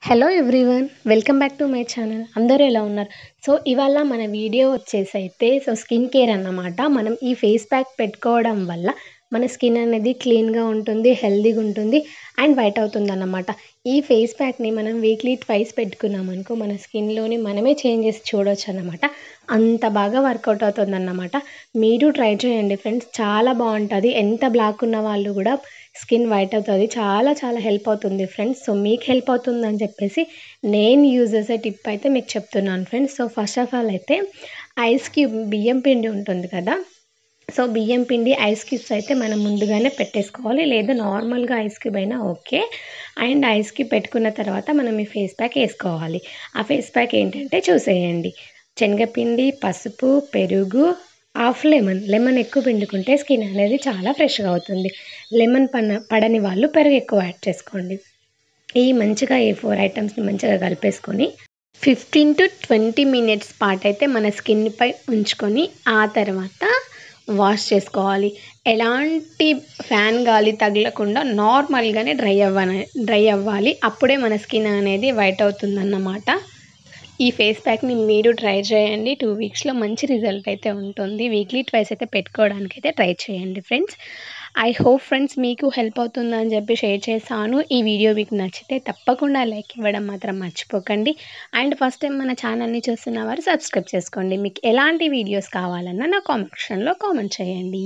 Hello everyone welcome back to my channel. అందరూ ఎలా ఉన్నారు? సో ఇవాళ మన వీడియో వచ్చేసైతే స్కిన్ కేర్ అన్నమాట. మనం ఈ ఫేస్ ప్యాక్ పెట్టుకోవడం వల్ల మన స్కిన్ అనేది క్లీన్గా ఉంటుంది, హెల్తీగా ఉంటుంది అండ్ వైట్ అవుతుంది అన్నమాట. ఈ ఫేస్ ప్యాక్ని మనం వీక్లీ ట్వైస్ పెట్టుకున్నాం అనుకో మన స్కిన్లోని మనమే చేంజెస్ చూడవచ్చు అన్నమాట. అంత బాగా వర్కౌట్ అవుతుంది అన్నమాట. మీరు ట్రై చేయండి ఫ్రెండ్స్, చాలా బాగుంటుంది. ఎంత బ్లాక్ ఉన్న వాళ్ళు కూడా స్కిన్ వైట్ అవుతుంది. చాలా చాలా హెల్ప్ అవుతుంది ఫ్రెండ్స్. సో మీకు హెల్ప్ అవుతుందని చెప్పేసి నేను యూజ్ చేసే టిప్ అయితే మీకు చెప్తున్నాను friends. So first of all అయితే ఐస్ క్యూబ్ బియ్యం పిండి ఉంటుంది కదా, సో బియ్యం పిండి ఐస్ క్యూబ్స్ అయితే మనం ముందుగానే పెట్టేసుకోవాలి, లేదా నార్మల్గా ఐస్ క్యూబ్ అయినా ఓకే. అండ్ ఐస్ క్యూబ్ పెట్టుకున్న తర్వాత మనం ఈ ఫేస్ ప్యాక్ వేసుకోవాలి. ఆ ఫేస్ ప్యాక్ ఏంటంటే చూసేయండి, శనగపిండి, పసుపు, పెరుగు, హాఫ్ లెమన్ ఎక్కువ పిండుకుంటే స్కిన్ అనేది చాలా ఫ్రెష్గా అవుతుంది. లెమన్ పడని వాళ్ళు పెరుగు ఎక్కువ యాడ్ చేసుకోండి. ఈ మంచిగా ఈ 4 ఐటమ్స్ని మంచిగా కలిపేసుకొని 15 to 20 మినిట్స్ పాటు అయితే మన స్కిన్పై ఉంచుకొని ఆ తర్వాత వాష్ చేసుకోవాలి. ఎలాంటి ఫ్యాన్ గాలి తగలకుండా నార్మల్గానే డ్రై అవ్వాలి. అప్పుడే మన స్కిన్ అనేది వైట్ అవుతుందన్నమాట. ఈ ఫేస్ ప్యాక్ని మీరు ట్రై చేయండి. 2 వీక్స్లో మంచి రిజల్ట్ అయితే ఉంటుంది. వీక్లీ ట్వైస్ అయితే పెట్టుకోవడానికి అయితే ట్రై చేయండి ఫ్రెండ్స్. ఐ హోప్ ఫ్రెండ్స్ మీకు హెల్ప్ అవుతుందని చెప్పి షేర్ చేశాను. ఈ వీడియో మీకు నచ్చితే తప్పకుండా లైక్ ఇవ్వడం మాత్రం మర్చిపోకండి. అండ్ ఫస్ట్ టైం మన ఛానల్ని చూస్తున్న వారు సబ్స్క్రైబ్ చేసుకోండి. మీకు ఎలాంటి వీడియోస్ కావాలన్నా నా కామెంట్ సెక్షన్లో కామెంట్ చేయండి.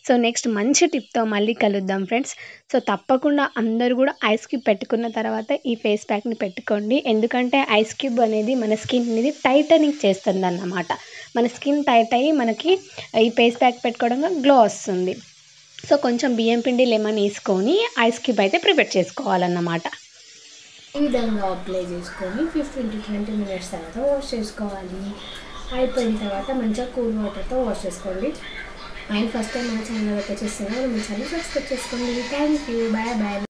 సో నెక్స్ట్ మంచి టిప్తో మళ్ళీ కలుద్దాం ఫ్రెండ్స్. సో తప్పకుండా అందరూ కూడా ఐస్ క్యూబ్ పెట్టుకున్న తర్వాత ఈ ఫేస్ ప్యాక్ని పెట్టుకోండి. ఎందుకంటే ఐస్ క్యూబ్ అనేది మన స్కిన్ అనేది టైటనింగ్ చేస్తుంది అన్నమాట. మన స్కిన్ టైట్ అయ్యి మనకి ఈ ఫేస్ ప్యాక్ పెట్టుకోవడంలో గ్లో వస్తుంది. సో కొంచెం బియ్యం పిండి, లెమన్ వేసుకొని ఐస్ క్యూబ్ అయితే ప్రిపేర్ చేసుకోవాలన్నమాట. ఈ విధంగా అప్లై చేసుకొని 15 to 20 మినిట్స్ తర్వాత వాష్ చేసుకోవాలి. అయిపోయిన తర్వాత మంచిగా కూల్ వాటర్తో వాష్ చేసుకోండి. అండ్ ఫస్ట్ టైం మన ఛానల్ అయితే చూస్తున్నారు, మన ఛానల్ సబ్స్క్రైబ్ చేసుకోండి. Thank you, bye bye.